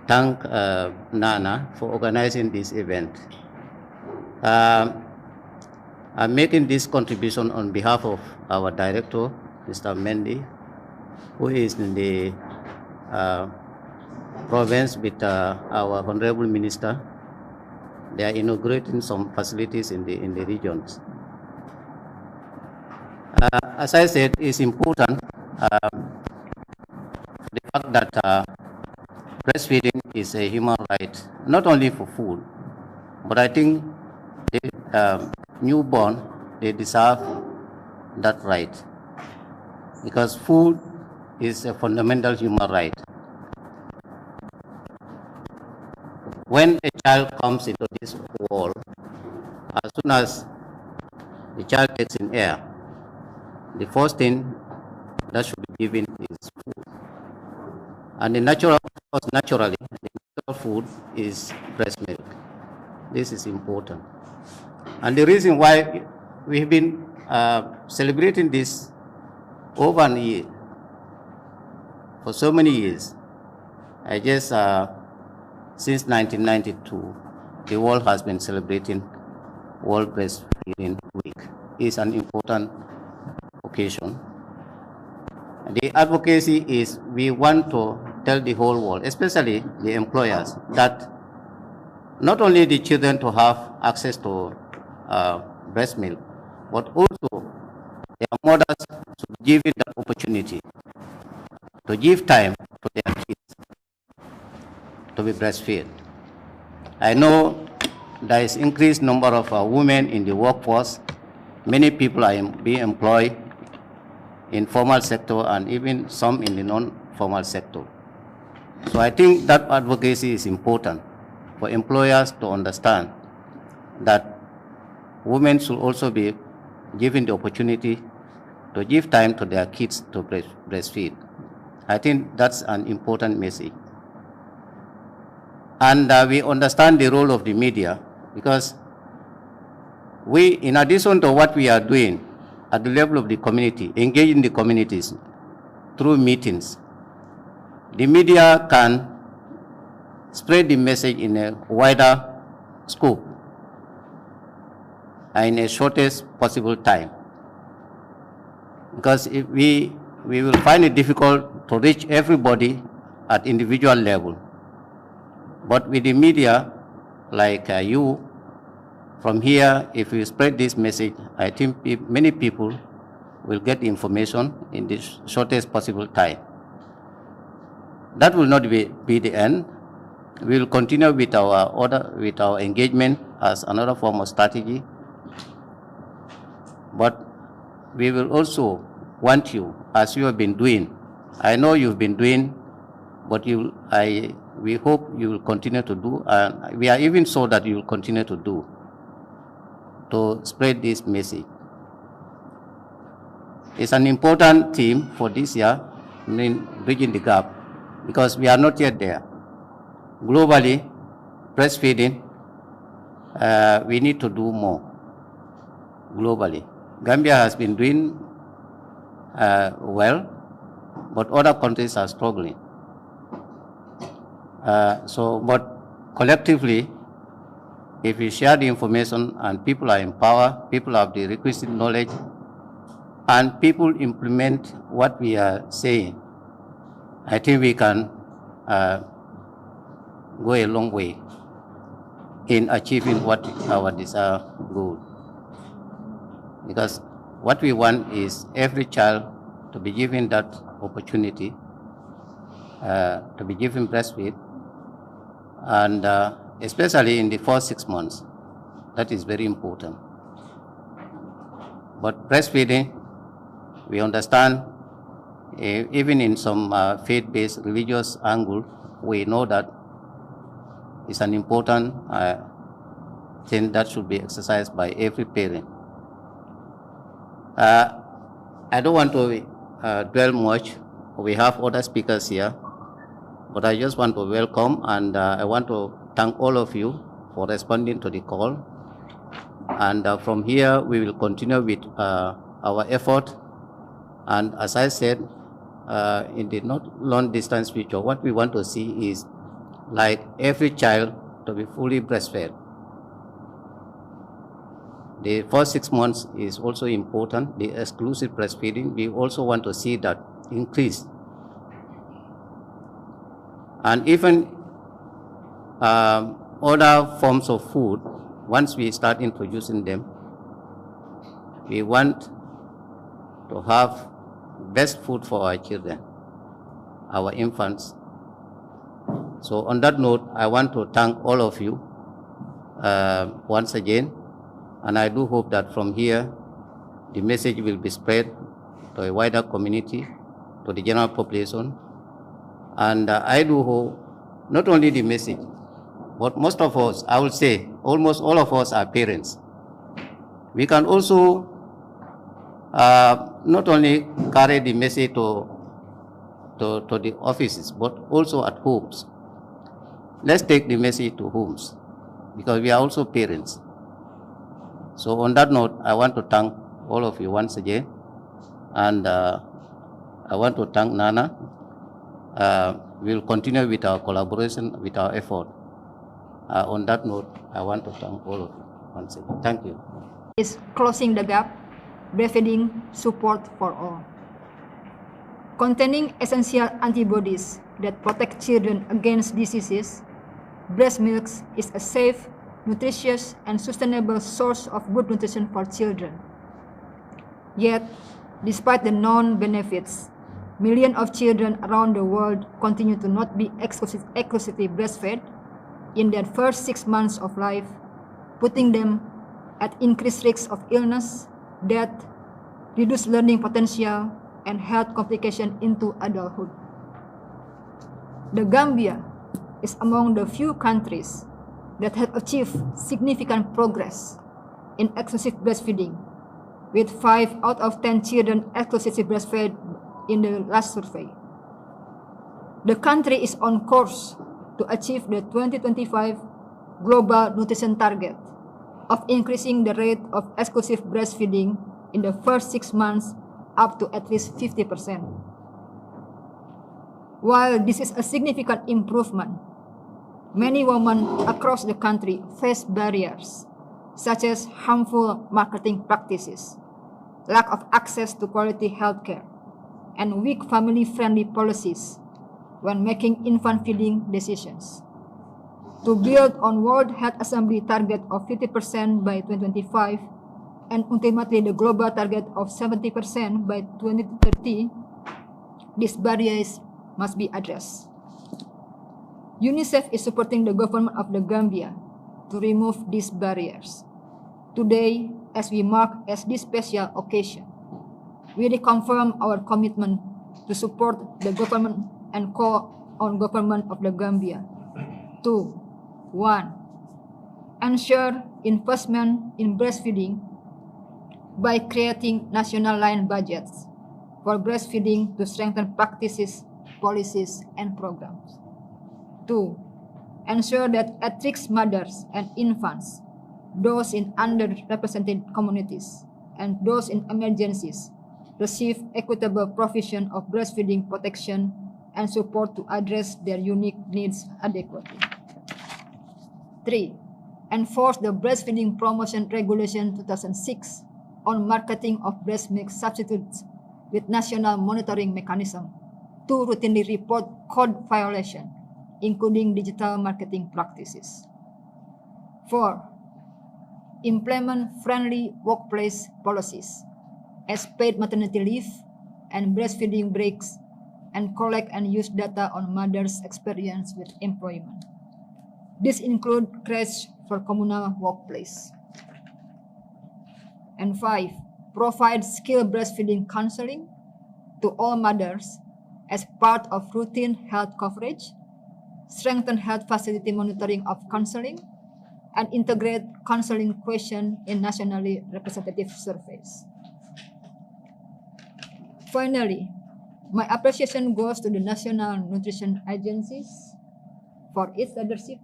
thank Nana for organizing this event. I'm making this contribution on behalf of our director, Mr. Mendy, who is in the province with our Honorable Minister. They are inaugurating some facilities in the regions. As I said, it's important the fact that breastfeeding is a human right, not only for food, but I think the newborn, they deserve that right, because food is a fundamental human right. When a child comes into this world, as soon as the child takes in air, the first thing that should be given is food. And naturally, the natural food is breast milk. This is important. And the reason why we've been celebrating this over a year, for so many years, I guess since 1992, the world has been celebrating World Breastfeeding Week. It's an important occasion. The advocacy is we want to tell the whole world, especially the employers, that not only the children to have access to breast milk, but also their mothers should give it that opportunity to give time to their kids to be breastfed. I know there is increased number of women in the workforce. Many people are being employed in formal sector and even some in the non-formal sector. So I think that advocacy is important for employers to understand that women should also be given the opportunity to give time to their kids to breastfeed. I think that's an important message. And we understand the role of the media, because we, in addition to what we are doing at the level of the community, engaging the communities through meetings, the media can spread the message in a wider scope and in a shortest possible time. Because if we will find it difficult to reach everybody at individual level. But with the media, like you, from here, if we spread this message, I think many people will get information in the shortest possible time. That will not be the end. We will continue with our engagement as another form of strategy. But we will also want you, as you have been doing. I know you've been doing, but we hope you will continue to do, and we are even so that you will continue to do, to spread this message. It's an important theme for this year, bridging the gap, because we are not yet there. Globally, breastfeeding, we need to do more globally. Gambia has been doing well, but other countries are struggling. But collectively, if we share the information and people are empowered, people have the requisite knowledge, and people implement what we are saying, I think we can go a long way in achieving what our desired goal. Because what we want is every child to be given that opportunity to be given breastfeed, and especially in the first 6 months. That is very important. But breastfeeding, we understand, even in some faith-based religious angle, we know that it's an important thing that should be exercised by every parent. I don't want to dwell much. We have other speakers here, but I just want to welcome, and I want to thank all of you for responding to the call. And from here, we will continue with our effort. And as I said, in the not long distance future, what we want to see is like every child to be fully breastfed. The first 6 months is also important, the exclusive breastfeeding. We also want to see that increase. And even other forms of food, once we start introducing them, we want to have best food for our children, our infants. So on that note, I want to thank all of you once again, and I do hope that from here, the message will be spread to a wider community, to the general population. And I do hope not only the message, but most of us, I would say, almost all of us are parents. We can also not only carry the message to the offices, but also at homes. Let's take the message to homes, because we are also parents. So on that note, I want to thank all of you once again, and I want to thank Nana. We'll continue with our collaboration, with our effort. On that note, I want to thank all of you once again. Thank you. Is closing the gap, breastfeeding support for all. Containing essential antibodies that protect children against diseases, breast milk is a safe, nutritious, and sustainable source of good nutrition for children. Yet, despite the known benefits, millions of children around the world continue to not be exclusively breastfed in their first 6 months of life, putting them at increased risk of illness, death, reduced learning potential, and health complications into adulthood. The Gambia is among the few countries that have achieved significant progress in exclusive breastfeeding, with 5 out of 10 children exclusively breastfed in the last survey. The country is on course to achieve the 2025 Global Nutrition Target of increasing the rate of exclusive breastfeeding in the first 6 months up to at least 50%. While this is a significant improvement, many women across the country face barriers such as harmful marketing practices, lack of access to quality healthcare, and weak family-friendly policies when making infant feeding decisions. To build on World Health Assembly target of 50% by 2025 and ultimately the global target of 70% by 2030, these barriers must be addressed. UNICEF is supporting the government of the Gambia to remove these barriers. Today, as we mark as this special occasion, we reconfirm our commitment to support the government and call on government of the Gambia to 1. Ensure investment in breastfeeding by creating national line budgets for breastfeeding to strengthen practices, policies, and programs. 2. Ensure that at-risk mothers and infants, those in underrepresented communities, and those in emergencies receive equitable provision of breastfeeding protection and support to address their unique needs adequately. 3. Enforce the Breastfeeding Promotion Regulation 2006 on marketing of breast milk substitutes with national monitoring mechanism to routinely report code violation, including digital marketing practices. 4. Implement friendly workplace policies as paid maternity leave and breastfeeding breaks, and collect and use data on mothers' experience with employment. This includes creche for communal workplace. And 5. Provide skilled breastfeeding counseling to all mothers as part of routine health coverage, strengthen health facility monitoring of counseling, and integrate counseling questions in nationally representative surveys. Finally, my appreciation goes to the national nutrition agencies for its leadership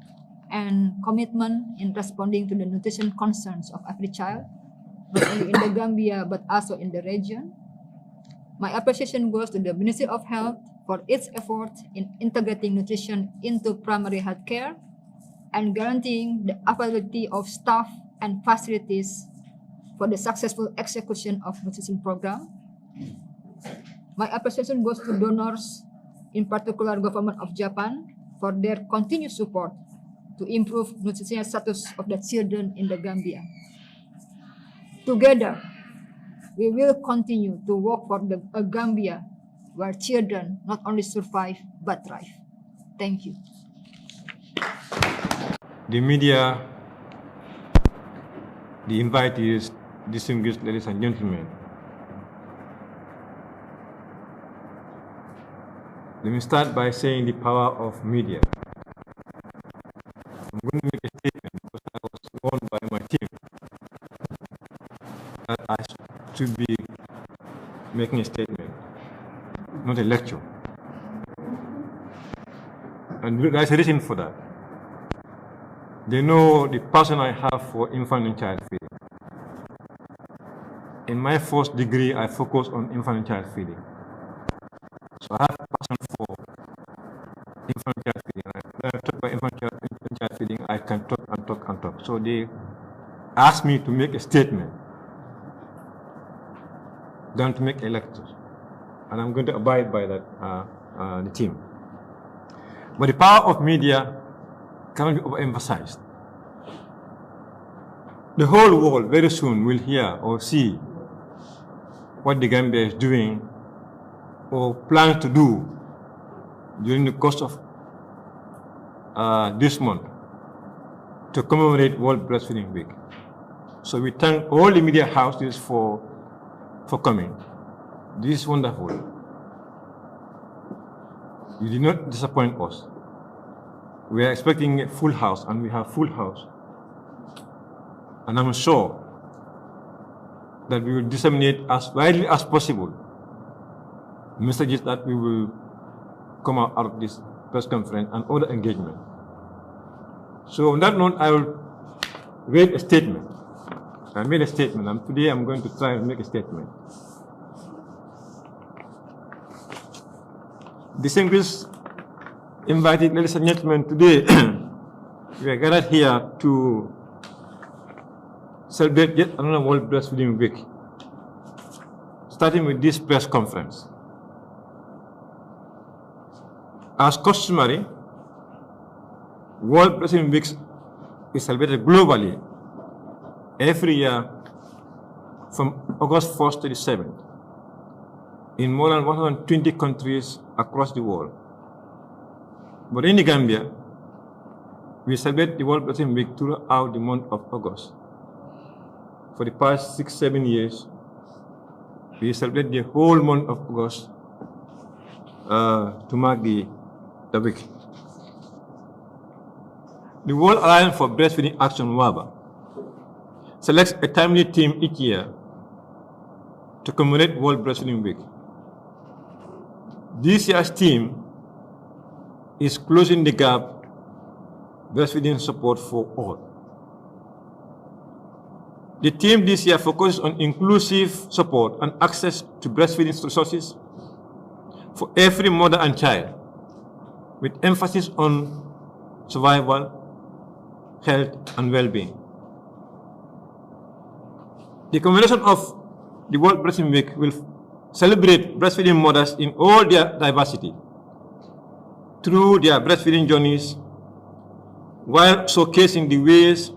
and commitment in responding to the nutrition concerns of every child, not only in the Gambia but also in the region. My appreciation goes to the Ministry of Health for its effort in integrating nutrition into primary health care and guaranteeing the availability of staff and facilities for the successful execution of nutrition program. My appreciation goes to donors, in particular government of Japan, for their continued support to improve nutritional status of the children in the Gambia. Together, we will continue to work for a Gambia where children not only survive but thrive. Thank you. The media, the invitees, distinguished ladies and gentlemen, let me start by saying the power of media. I'm going to make a statement because I was warned by my team that I should be making a statement, not a lecture. And there's a reason for that. They know the passion I have for infant and child feeding. In my first degree, I focus on infant and child feeding. So I have a passion for infant and child feeding. When I talk about infant and child feeding, I can talk and talk and talk. So they asked me to make a statement than to make a lecture. And I'm going to abide by that, the team. But the power of media cannot be overemphasized. The whole world very soon will hear or see what the Gambia is doing or plans to do during the course of this month to commemorate World Breastfeeding Week. So we thank all the media houses for coming. This is wonderful. You did not disappoint us. We are expecting a full house, and we have full house. And I'm sure that we will disseminate as widely as possible messages that we will come out of this press conference and other engagement. So on that note, I will read a statement. I made a statement, and today I'm going to try and make a statement. Distinguished invited ladies and gentlemen, today we are gathered here to celebrate yet another World Breastfeeding Week, starting with this press conference. As customary, World Breastfeeding Week is celebrated globally every year from August 1st to the 7th in more than 120 countries across the world. But in the Gambia, we celebrate the World Breastfeeding Week throughout the month of August. For the past 6-7 years, we celebrate the whole month of August to mark the week. The World Alliance for Breastfeeding Action, WABA, selects a timely theme each year to commemorate World Breastfeeding Week. This year's theme is Closing the Gap, Breastfeeding Support for All. The theme this year focuses on inclusive support and access to breastfeeding resources for every mother and child, with emphasis on survival, health, and well-being. The commemoration of the World Breastfeeding Week will celebrate breastfeeding mothers in all their diversity through their breastfeeding journeys, while showcasing the ways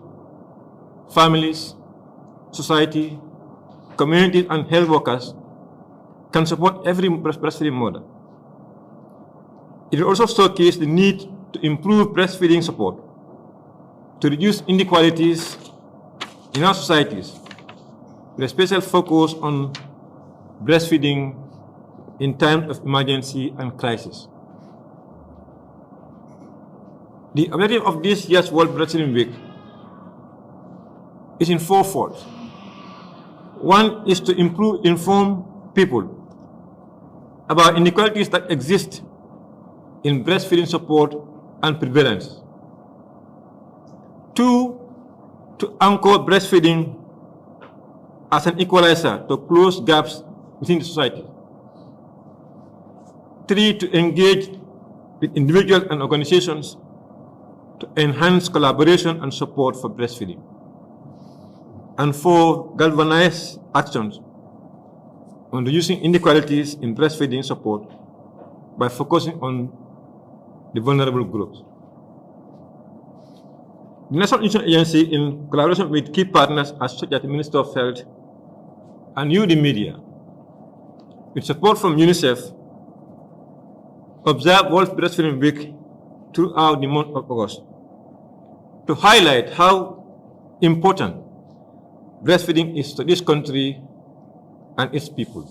families, society, communities, and health workers can support every breastfeeding mother. It will also showcase the need to improve breastfeeding support, to reduce inequalities in our societies, with a special focus on breastfeeding in times of emergency and crisis. The objective of this year's World Breastfeeding Week is in fourfold. One is to inform people about inequalities that exist in breastfeeding support and prevalence. Two, to anchor breastfeeding as an equalizer to close gaps within the society. 3, to engage with individuals and organizations to enhance collaboration and support for breastfeeding. And 4, galvanize actions on reducing inequalities in breastfeeding support by focusing on the vulnerable groups. The National Nutrition Agency, in collaboration with key partners such as the Minister of Health and you, the media, with support from UNICEF, observe World Breastfeeding Week throughout the month of August to highlight how important breastfeeding is to this country and its people.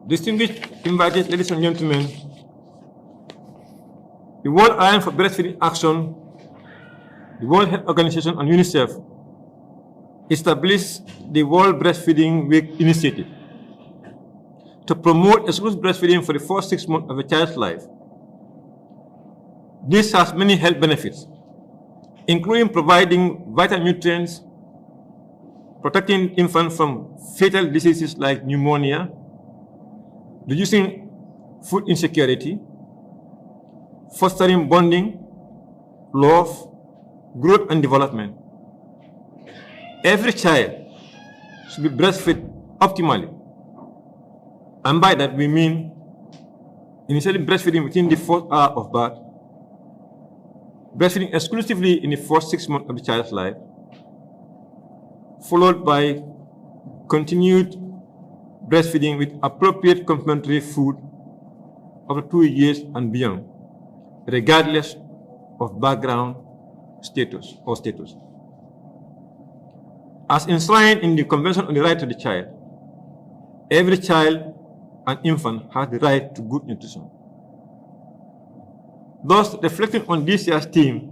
Distinguished invited ladies and gentlemen, the World Alliance for Breastfeeding Action, the World Health Organization, and UNICEF established the World Breastfeeding Week initiative to promote exclusive breastfeeding for the first 6 months of a child's life. This has many health benefits, including providing vital nutrients, protecting infants from fatal diseases like pneumonia, reducing food insecurity, fostering bonding, love, growth, and development. Every child should be breastfed optimally. And by that we mean initially breastfeeding within the 4th hour of birth, breastfeeding exclusively in the first 6 months of the child's life, followed by continued breastfeeding with appropriate complementary food over 2 years and beyond, regardless of background status. As enshrined in the Convention on the Right of the Child, every child and infant has the right to good nutrition. Thus, reflecting on this year's theme,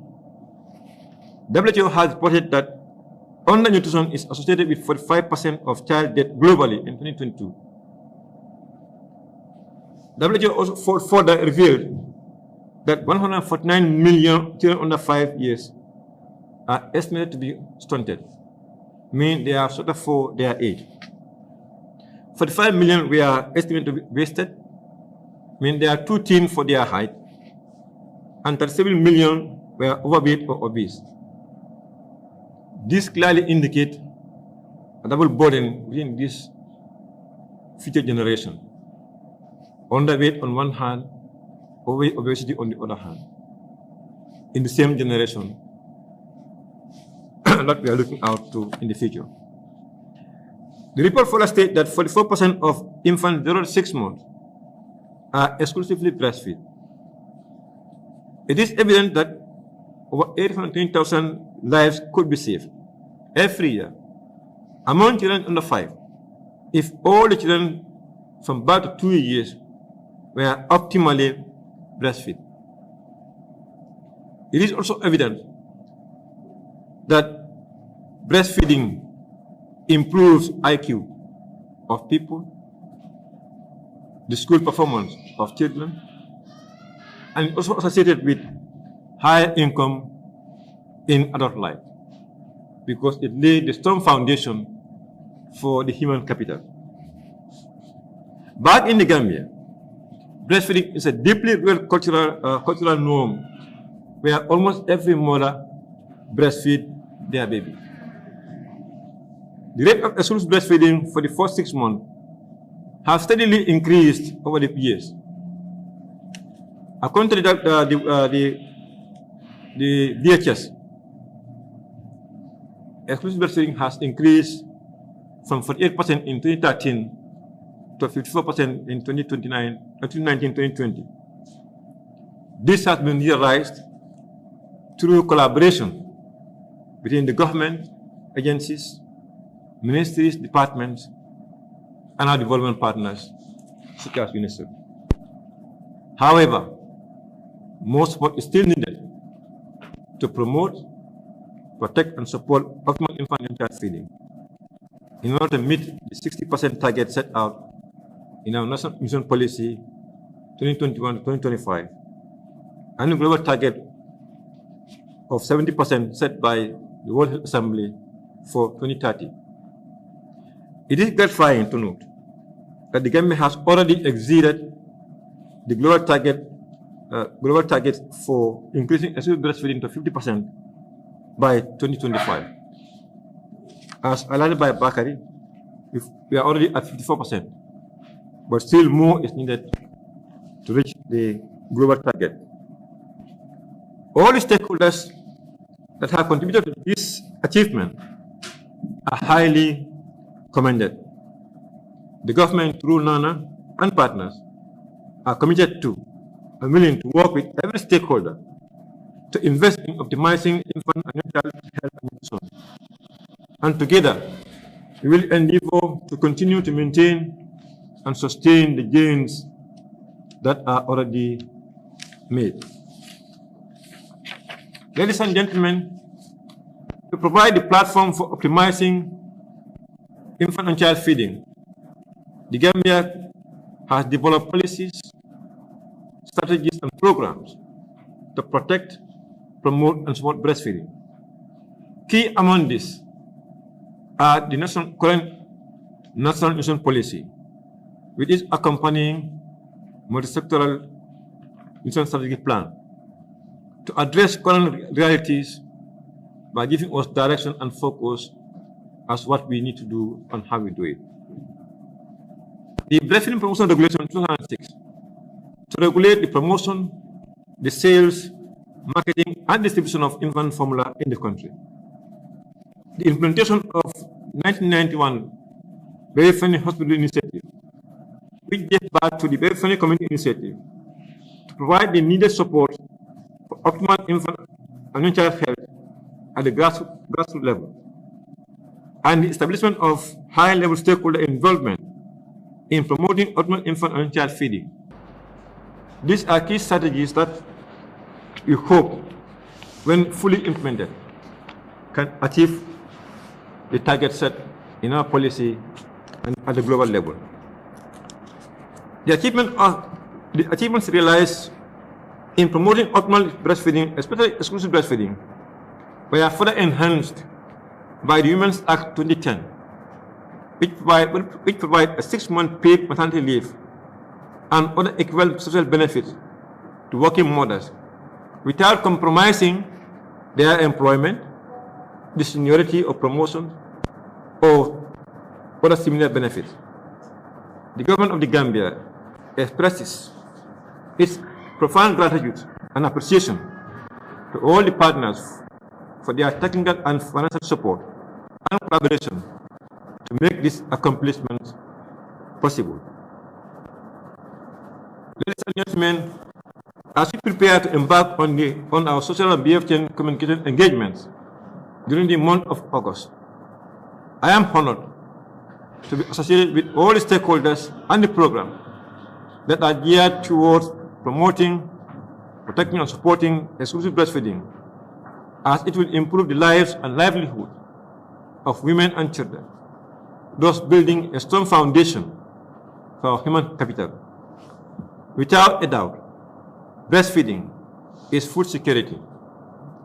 WHO has reported that undernutrition is associated with 45% of child death globally in 2022. WHO also further revealed that 149 million children under 5 years are estimated to be stunted, meaning they are short of for their age. 45 million were estimated to be wasted, meaning they are too thin for their height, and 37 million were overweight or obese. This clearly indicates a double burden within this future generation. Underweight on one hand, obesity on the other hand, in the same generation that we are looking out to in the future. The report further states that 44% of infants 0 to 6 months are exclusively breastfed. It is evident that over 820,000 lives could be saved every year among children under 5 if all the children from birth to 2 years were optimally breastfed. It is also evident that breastfeeding improves IQ of people, the school performance of children, and also associated with higher income in adult life because it laid the strong foundation for the human capital. Back in the Gambia, breastfeeding is a deeply real cultural norm where almost every mother breastfeeds their baby. The rate of exclusive breastfeeding for the first 6 months has steadily increased over the years. According to the DHS, exclusive breastfeeding has increased from 48% in 2013 to 54% in 2019-2020. This has been realized through collaboration between the government, agencies, ministries, departments, and our development partners, such as UNICEF. However, more support is still needed to promote, protect, and support optimal infant and child feeding in order to meet the 60% target set out in our National Nutrition Policy 2021-2025 and the global target of 70% set by the World Health Assembly for 2030. It is gratifying to note that the Gambia has already exceeded the global target for increasing exclusive breastfeeding to 50% by 2025. As highlighted by Bakari, we are already at 54%, but still more is needed to reach the global target. All the stakeholders that have contributed to this achievement are highly commended. The government, through NANA and partners, are committed to and willing to work with every stakeholder to invest in optimizing infant and child health and nutrition. And together, we will endeavor to continue to maintain and sustain the gains that are already made. Ladies and gentlemen, to provide the platform for optimizing infant and child feeding, the Gambia has developed policies, strategies, and programs to protect, promote, and support breastfeeding. Key among these are the current National Nutrition Policy, with its accompanying multi-sectoral nutrition strategic plan, to address current realities by giving us direction and focus as what we need to do and how we do it. The Breastfeeding Promotion Regulation 2006 to regulate the promotion, the sales, marketing, and distribution of infant formula in the country. The implementation of 1991 Baby Friendly Hospital Initiative, which gave birth to the Baby Friendly Community Initiative, to provide the needed support for optimal infant and child health at the grassroots level, and the establishment of high-level stakeholder involvement in promoting optimal infant and child feeding. These are key strategies that we hope, when fully implemented, can achieve the target set in our policy and at the global level. The achievements realized in promoting optimal breastfeeding, especially exclusive breastfeeding, were further enhanced by the Women's Act 2010, which provide a 6-month paid maternity leave and other equivalent social benefits to working mothers without compromising their employment, the seniority or promotion, or other similar benefits. The government of the Gambia expresses its profound gratitude and appreciation to all the partners for their technical and financial support and collaboration to make this accomplishment possible. Ladies and gentlemen, as we prepare to embark on our social and behavior communication engagements during the month of August, I am honored to be associated with all the stakeholders and the program that are geared towards promoting, protecting, and supporting exclusive breastfeeding, as it will improve the lives and livelihood of women and children, thus building a strong foundation for our human capital. Without a doubt, breastfeeding is food security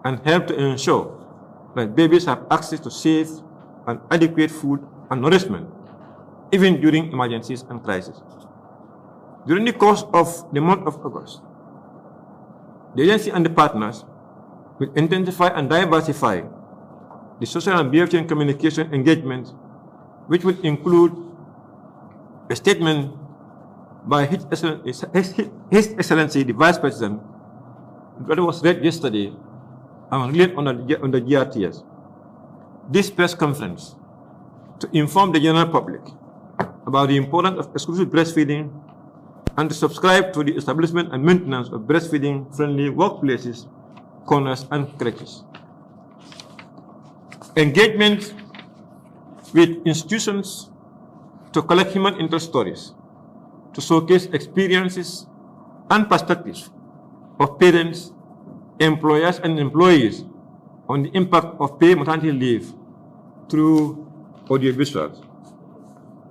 and help to ensure that babies have access to safe and adequate food and nourishment, even during emergencies and crises. During the course of the month of August, the agency and the partners will intensify and diversify the social and behavior communication engagement, which will include a statement by His Excellency the Vice President, that was read yesterday and relayed on the GRTS. This press conference to inform the general public about the importance of exclusive breastfeeding and to subscribe to the establishment and maintenance of breastfeeding-friendly workplaces, corners, and creches. Engagement with institutions to collect human interest stories, to showcase experiences and perspectives of parents, employers, and employees on the impact of paid maternity leave through audiovisuals.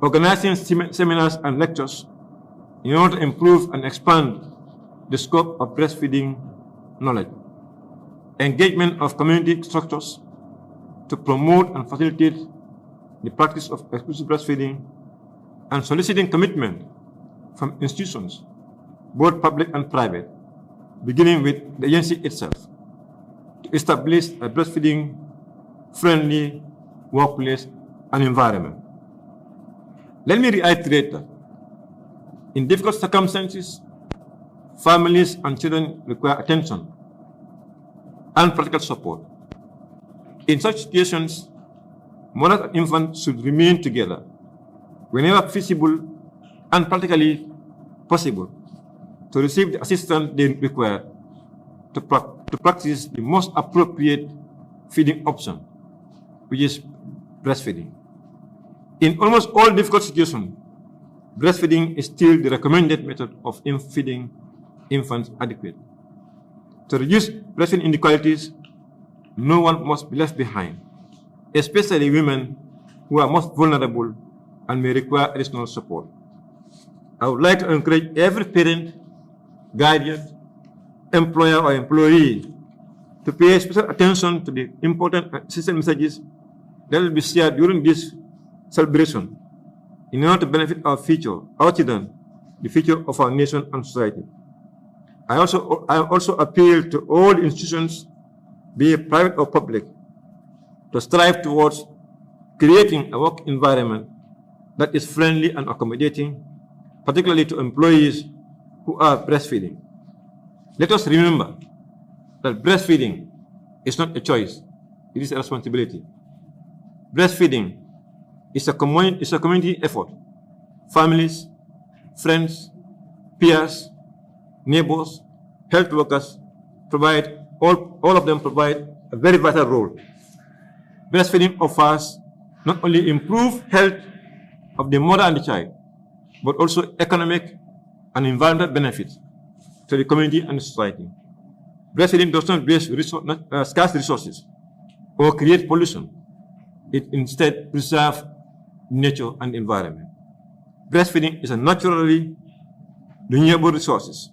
Organizing seminars and lectures in order to improve and expand the scope of breastfeeding knowledge. Engagement of community structures to promote and facilitate the practice of exclusive breastfeeding, and soliciting commitment from institutions, both public and private, beginning with the agency itself, to establish a breastfeeding-friendly workplace and environment. Let me reiterate that in difficult circumstances, families and children require attention and practical support. In such situations, mothers and infants should remain together whenever feasible and practically possible to receive the assistance they require to practice the most appropriate feeding option, which is breastfeeding. In almost all difficult situations, breastfeeding is still the recommended method of feeding infants adequately. To reduce breastfeeding inequalities, no one must be left behind, especially women who are most vulnerable and may require additional support. I would like to encourage every parent, guardian, employer or employee to pay special attention to the important and essential messages that will be shared during this celebration in order to benefit our future, our children, the future of our nation and society. I also appeal to all institutions, be it private or public, to strive towards creating a work environment that is friendly and accommodating, particularly to employees who are breastfeeding. Let us remember that breastfeeding is not a choice, it is a responsibility. Breastfeeding is a community effort. Families, friends, peers, neighbors, health workers all of them provide a very vital role. Breastfeeding offers not only improved health of the mother and the child, but also economic and environmental benefits to the community and the society. Breastfeeding does not waste scarce resources or create pollution. It instead preserves nature and environment. Breastfeeding is a naturally renewable resources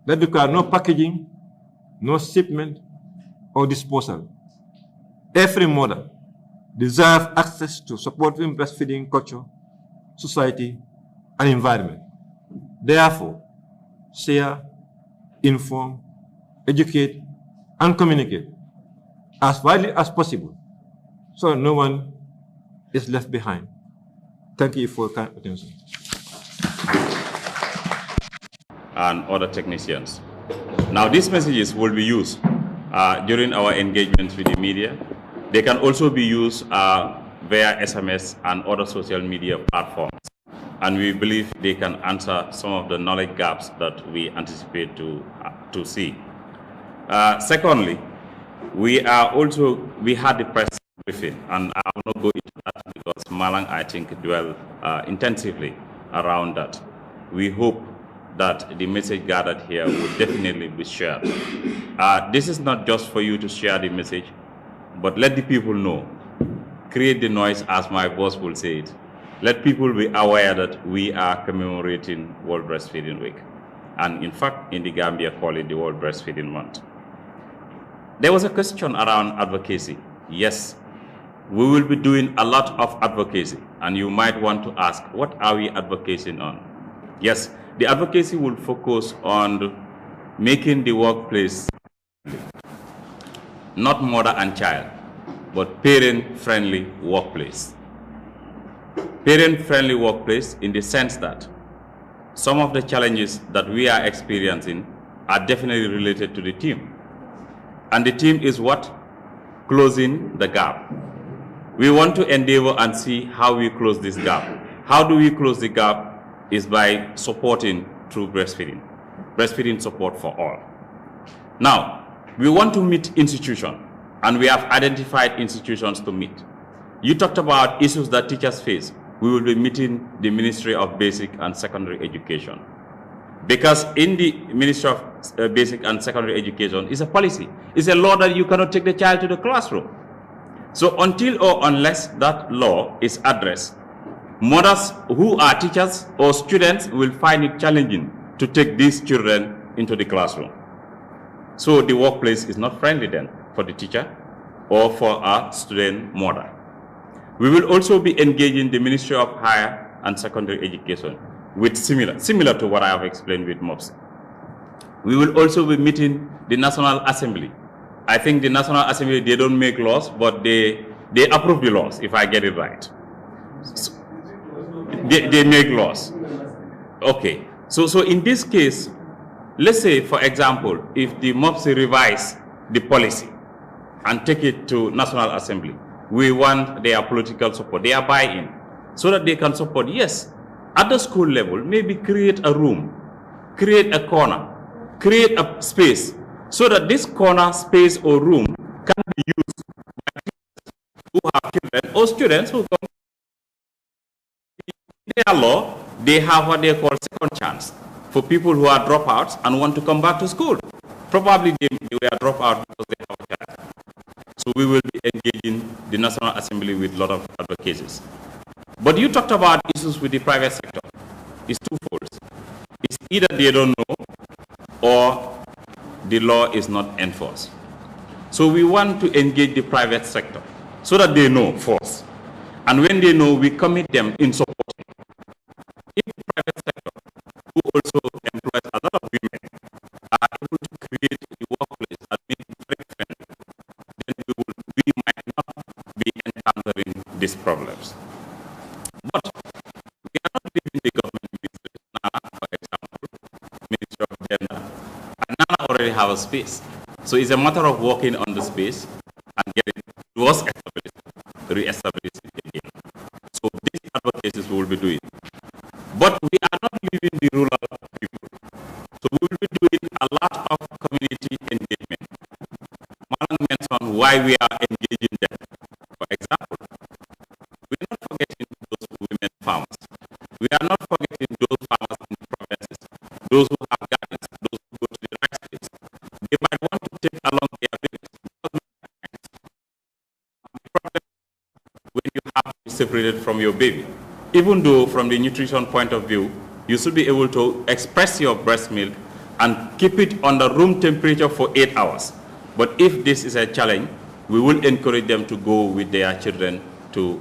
that require no packaging, no shipment, or disposal. Every mother deserves access to supporting breastfeeding culture, society, and environment. Therefore, share, inform, educate, and communicate as widely as possible so no one is left behind. Thank you for your kind attention. And other technicians. Now, these messages will be used during our engagement with the media. They can also be used via SMS and other social media platforms. And we believe they can answer some of the knowledge gaps that we anticipate to see. Secondly, we had the press briefing, and I will not go into that because Malang, I think, dwelled intensively around that. We hope that the message gathered here will definitely be shared. This is not just for you to share the message, but let the people know. Create the noise, as my boss will say it. Let people be aware that we are commemorating World Breastfeeding Week. And in fact, in the Gambia, call it the World Breastfeeding Month. There was a question around advocacy. Yes, we will be doing a lot of advocacy, and you might want to ask, what are we advocating on? Yes, the advocacy will focus on making the workplace not mother and child, but parent-friendly workplace. Parent-friendly workplace in the sense that some of the challenges that we are experiencing are definitely related to the team. And the team is what? Closing the gap. We want to endeavor and see how we close this gap. How do we close the gap? Is by supporting through breastfeeding. Breastfeeding support for all. Now, we want to meet institutions, and we have identified institutions to meet. You talked about issues that teachers face. We will be meeting the Ministry of Basic and Secondary Education. Because in the Ministry of Basic and Secondary Education is a policy. It's a law that you cannot take the child to the classroom. So until or unless that law is addressed, mothers who are teachers or students will find it challenging to take these children into the classroom. So the workplace is not friendly then for the teacher or for a student mother. We will also be engaging the Ministry of Higher and secondary education with similar to what I have explained with MOPS. We will also be meeting the National Assembly. I think the National Assembly, they don't make laws, but they approve the laws, if I get it right. So, they make laws. Okay. So in this case, let's say, for example, if the MOPS revise the policy and take it to National Assembly, we want their political support, their buy-in, so that they can support, yes, at the school level, maybe create a room, create a corner, create a space, so that this corner, space, or room can be used by teachers who have children or students who come. In their law, they have what they call second chance for people who are dropouts and want to come back to school. Probably they were dropouts because they have a child. So we will be engaging the National Assembly with a lot of advocacies. But you talked about issues with the private sector. It's twofold. It's either they don't know or the law is not enforced. So we want to engage the private sector so that they know first. And when they know, we commit them in supporting. If the private sector, who also employs a lot of women, are able to create the workplace and make it very friendly, then we might not be encountering these problems. But we are not leaving the government ministry. Nana, for example, Ministry of Gender, and Nana already have a space. So it's a matter of working on the space and getting those established, re-established again. So these advocacies we will be doing. But we are not leaving the rural people. So we will be doing a lot of community engagement. Malan mentioned why we are engaging them. For example, we are not forgetting those women farmers. We are not forgetting those farmers in the provinces, those who have gardens, those who go to the rice fields. They might want to take along their babies. The problem when you have to be separated from your baby. Even though from the nutrition point of view, you should be able to express your breast milk and keep it under room temperature for 8 hours. But if this is a challenge, we will encourage them to go with their children to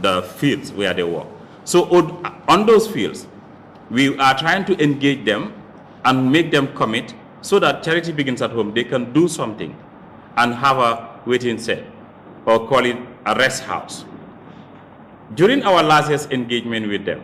the fields where they work. So on those fields, we are trying to engage them and make them commit so that charity begins at home. They can do something and have a waiting set, or call it a rest house. During our last year's engagement with them,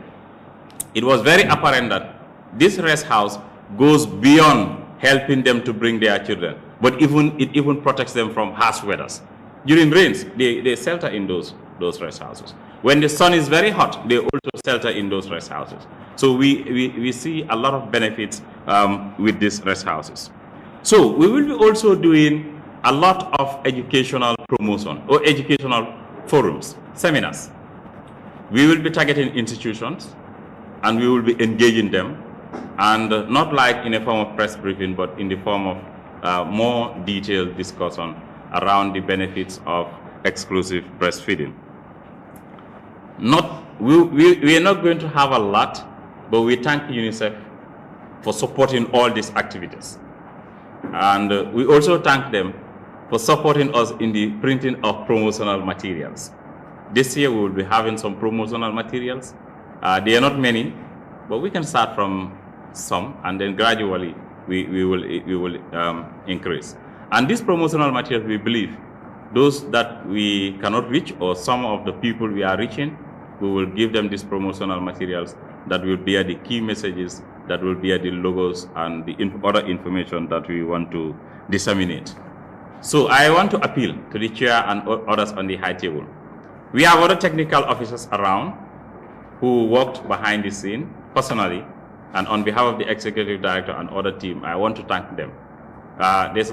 it was very apparent that this rest house goes beyond helping them to bring their children, but it even protects them from harsh weathers. During rains, they shelter in those rest houses. When the sun is very hot, they also shelter in those rest houses. So we see a lot of benefits with these rest houses. So we will be also doing a lot of educational promotion or educational forums, seminars. We will be targeting institutions and we will be engaging them, and not like in a form of press briefing, but in the form of more detailed discussion around the benefits of exclusive breastfeeding. We are not going to have a lot, but we thank UNICEF for supporting all these activities. And we also thank them for supporting us in the printing of promotional materials. This year we will be having some promotional materials. They are not many, but we can start from some, and then gradually we will increase. And these promotional materials, we believe, those that we cannot reach, or some of the people we are reaching, we will give them these promotional materials that will bear the key messages, that will bear the logos and the other information that we want to disseminate. So I want to appeal to the chair and others on the high table. We have other technical officers around who worked behind the scene personally, and on behalf of the executive director and other team, I want to thank them. There's a lot